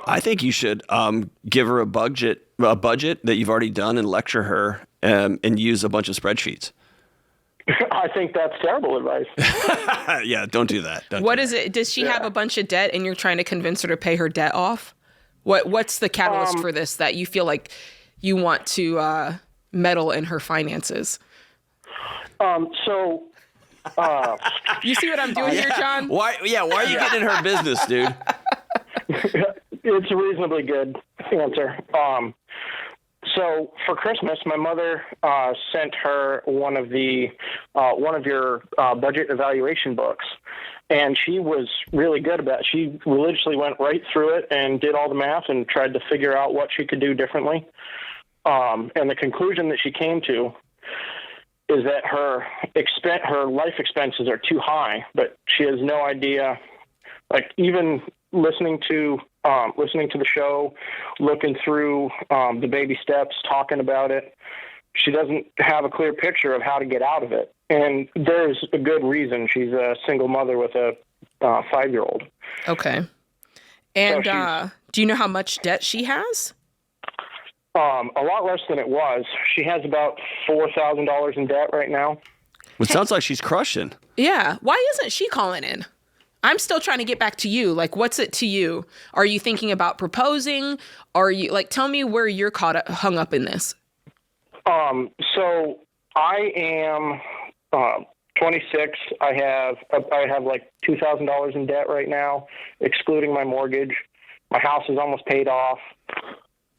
I think you should give her a budget that you've already done and lecture her and use a bunch of spreadsheets. I think that's terrible advice. Yeah, don't do that. What is it? Does she have a bunch of debt and you're trying to convince her to pay her debt off? What's the catalyst for this that you feel like you want to meddle in her finances? You see what I'm doing here, John? Why are you getting in her business, dude? It's a reasonably good answer. So for Christmas, my mother sent her one of your budget evaluation books, and she was really good about it. She religiously went right through it and did all the math and tried to figure out what she could do differently. And the conclusion that she came to is that her life expenses are too high, but she has no idea. Like, even listening to the show, looking through the baby steps, talking about it, she doesn't have a clear picture of how to get out of it. And there's a good reason. She's a single mother with a 5-year-old. Okay. And so do you know how much debt she has? A lot less than it was. She has about $4,000 in debt right now. Well, it sounds like she's crushing. Yeah. Why isn't she calling in? I'm still trying to get back to you. Like, what's it to you? Are you thinking about proposing? Are you tell me where you're hung up in this? So I am 26. I have like $2,000 in debt right now, excluding my mortgage. My house is almost paid off.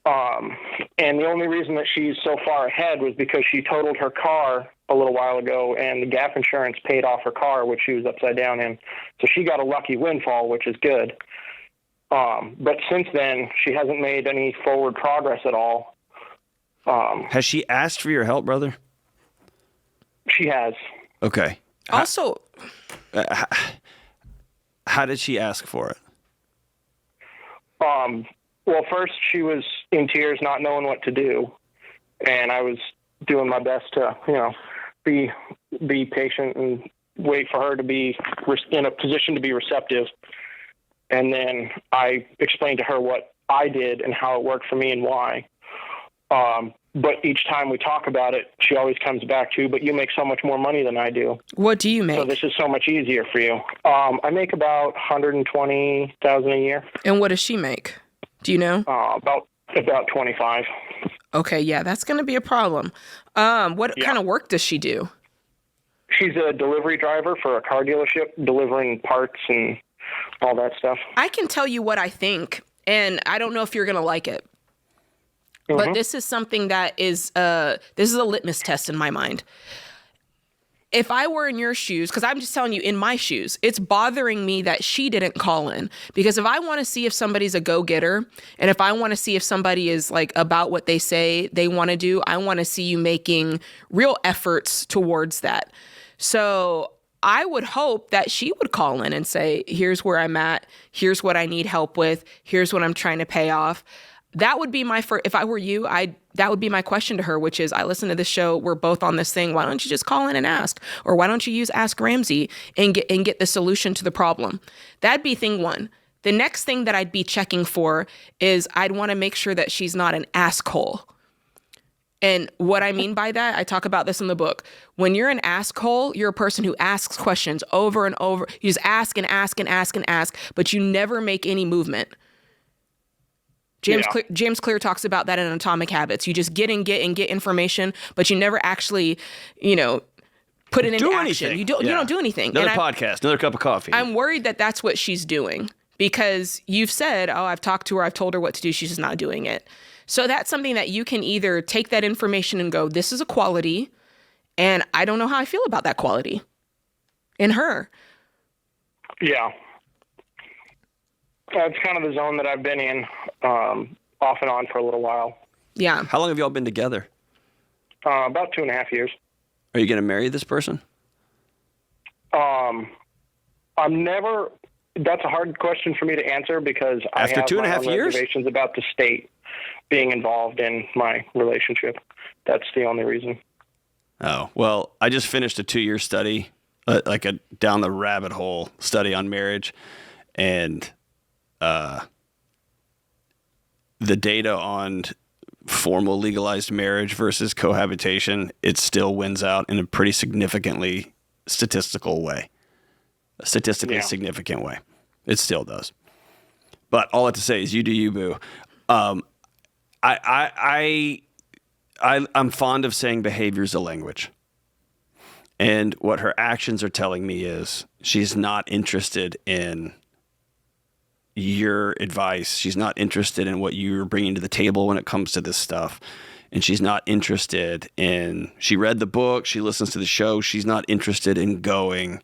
And the only reason that she's so far ahead was because she totaled her car a little while ago, and the gap insurance paid off her car, which she was upside down in. So she got a lucky windfall, which is good. But since then, she hasn't made any forward progress at all. Has she asked for your help, brother? She has. Okay. Also, how did she ask for it? Well, first she was in tears, not knowing what to do. And I was doing my best to, be patient and wait for her to be in a position to be receptive. And then I explained to her what I did and how it worked for me and why. But each time we talk about it, she always comes back to, but you make so much more money than I do. What do you make? So this is so much easier for you. I make about $120,000 a year. And what does she make? Do you know? About 25. Okay, yeah, that's going to be a problem. What kind of work does she do? She's a delivery driver for a car dealership, delivering parts and all that stuff. I can tell you what I think, and I don't know if you're going to like it. Mm-hmm. But this is something that is this is a litmus test in my mind. If I were in your shoes, because I'm just telling you, in my shoes, it's bothering me that she didn't call in. Because if I want to see if somebody's a go-getter, and if I want to see if somebody is like about what they say they want to do, I want to see you making real efforts towards that. So I would hope that she would call in and say, here's where I'm at, here's what I need help with, here's what I'm trying to pay off. That would be my first, if I were you, that would be my question to her, which is, I listen to this show, we're both on this thing, why don't you just call in and ask? Or why don't you use Ask Ramsey and get the solution to the problem? That'd be thing one. The next thing that I'd be checking for is I'd want to make sure that she's not an asshole. And what I mean by that, I talk about this in the book. When you're an asshole, you're a person who asks questions over and over. You just ask and ask and ask and ask, but you never make any movement. James Clear talks about that in Atomic Habits. You just get information, but you never actually, put it into action. You don't do anything. Another podcast, another cup of coffee. I'm worried that that's what she's doing because you've said, I've talked to her, I've told her what to do. She's just not doing it. So that's something that you can either take that information and go, this is a quality, and I don't know how I feel about that quality in her. Yeah. That's kind of the zone that I've been in off and on for a little while. Yeah. How long have y'all been together? About 2.5 years. Are you going to marry this person? That's a hard question for me to answer because After I have 2.5 years? reservations about the state being involved in my relationship. That's the only reason. Oh, well, I just finished a 2-year study, like a down the rabbit hole study on marriage. And the data on formal legalized marriage versus cohabitation, it still wins out in a pretty statistically significant way. It still does. But all I have to say is, you do you, boo. I'm fond of saying behavior is a language. And what her actions are telling me is she's not interested in your advice. She's not interested in what you're bringing to the table when it comes to this stuff. And she's not interested in, she read the book, she listens to the show. She's not interested in going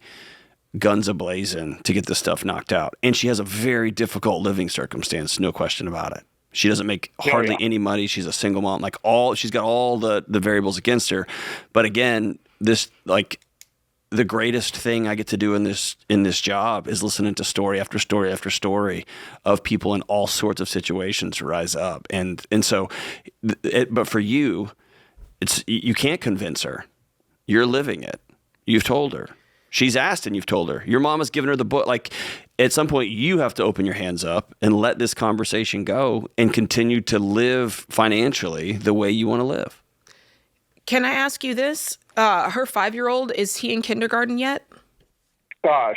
guns a-blazing to get this stuff knocked out. And she has a very difficult living circumstance, no question about it. She doesn't make hardly any money. She's a single mom. She's got all the variables against her. But again, the greatest thing I get to do in this job is listening to story after story after story of people in all sorts of situations rise up. And so, but for you, you can't convince her. You're living it. You've told her. She's asked and you've told her. Your mom has given her the book. At some point, you have to open your hands up and let this conversation go and continue to live financially the way you want to live. Can I ask you this? Her 5-year-old, is he in kindergarten yet? Yes.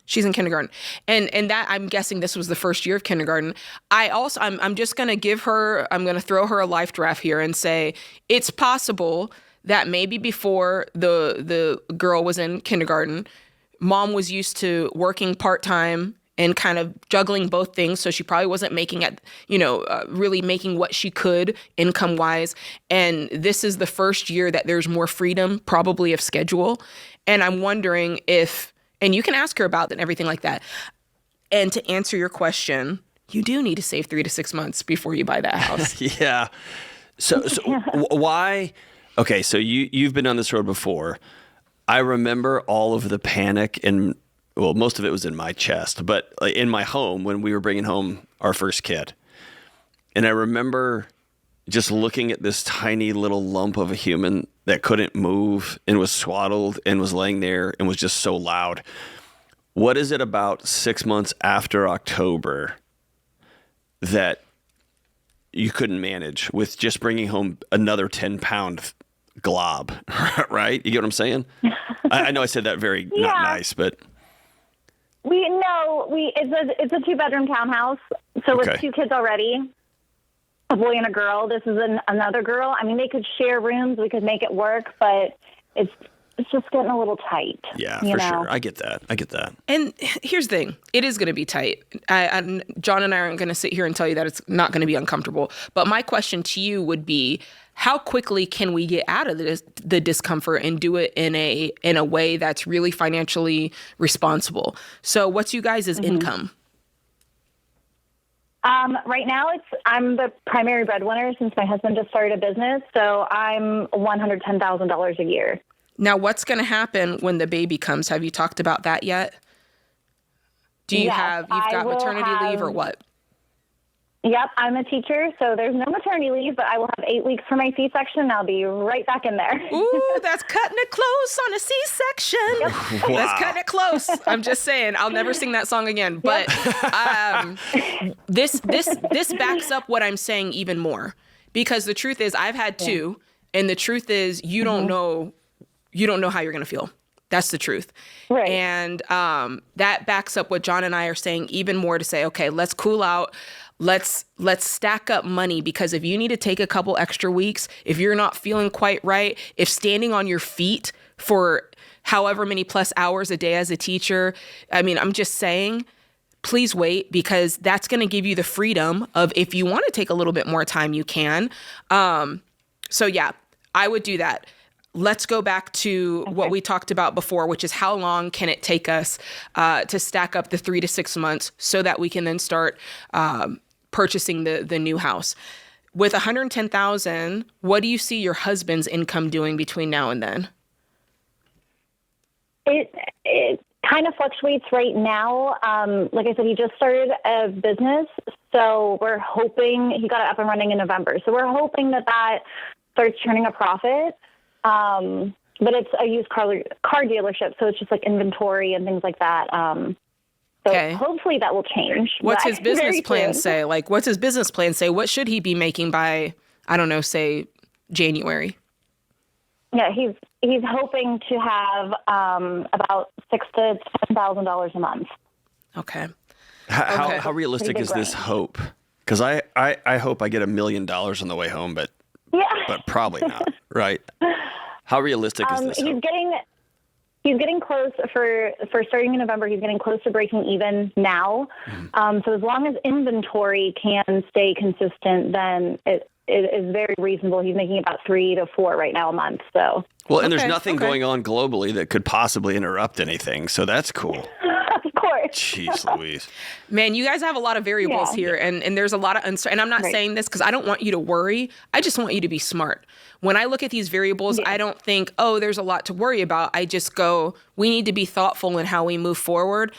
She's in kindergarten. And that, I'm guessing this was the first year of kindergarten. I'm just going to I'm going to throw her a life draft here and say, it's possible that maybe before the girl was in kindergarten, mom was used to working part-time and kind of juggling both things. So she probably wasn't making really making what she could income-wise. And this is the first year that there's more freedom, probably of schedule. And I'm wondering and you can ask her about it and everything like that. And to answer your question, you do need to save 3 to 6 months before you buy that house. Yeah. So why? Okay, so you've been on this road before. I remember all of the panic and, well, most of it was in my chest, but in my home when we were bringing home our first kid. And I remember just looking at this tiny little lump of a human that couldn't move and was swaddled and was laying there and was just so loud. What is it about 6 months after October that you couldn't manage with just bringing home another 10-pound glob, right? You get what I'm saying? I know I said that very not nice, but it's a 2-bedroom townhouse. So with 2 kids already, a boy and a girl. This is another girl. I mean, they could share rooms. We could make it work, but it's just getting a little tight. Yeah, for sure. I get that. And here's the thing. It is going to be tight. John and I aren't going to sit here and tell you that it's not going to be uncomfortable. But my question to you would be, how quickly can we get out of the discomfort and do it in a way that's really financially responsible? So what's you guys' income? Right now, I'm the primary breadwinner since my husband just started a business. So I'm $110,000 a year. Now, what's going to happen when the baby comes? Have you talked about that yet? You've got maternity leave or what? Yep, I'm a teacher, so there's no maternity leave, but I will have 8 weeks for my C-section, and I'll be right back in there. Ooh, that's cutting it close on a C-section. Yep. Wow. That's cutting it close. I'm just saying, I'll never sing that song again. But this backs up what I'm saying even more, because the truth is, I've had 2, and the truth is, you don't know how you're going to feel. That's the truth. Right. And that backs up what John and I are saying even more, to say, okay, let's cool out. Let's stack up money, because if you need to take a couple extra weeks, if you're not feeling quite right, if standing on your feet for however many plus hours a day as a teacher, I mean, I'm just saying, please wait, because that's going to give you the freedom of, if you want to take a little bit more time, you can. So yeah, I would do that. Let's go back to what we talked about before, which is how long can it take us to stack up the 3 to 6 months so that we can then start purchasing the new house. With $110,000, what do you see your husband's income doing between now and then? It kind of fluctuates right now. Like I said, he just started a business, so we're hoping he got it up and running in November. So we're hoping that starts turning a profit. But it's a used car dealership, so it's just like inventory and things like that. So Okay. hopefully that will change. What's but his business very plan soon. say? Like, what's his business plan say? What should he be making by, I don't know, say January? Yeah, he's hoping to have about $6,000 to $10,000 a month. Okay. How realistic Pretty is big this range. hope? Because I hope I get $1 million on the way home, but probably not, right? How realistic is this hope? He's getting close for starting in November. He's getting close to breaking even now. So as long as inventory can stay consistent, then it is very reasonable. He's making about 3 to 4 right now a month. So Well, and there's nothing going on globally that could possibly interrupt anything. So that's cool. of course. Jeez Louise. Man, you guys have a lot of variables Yeah. here, and there's a lot of uncertainty. And I'm not saying this because I don't want you to worry. I just want you to be smart. When I look at these variables, I don't think, oh, there's a lot to worry about. I just go, we need to be thoughtful in how we move forward.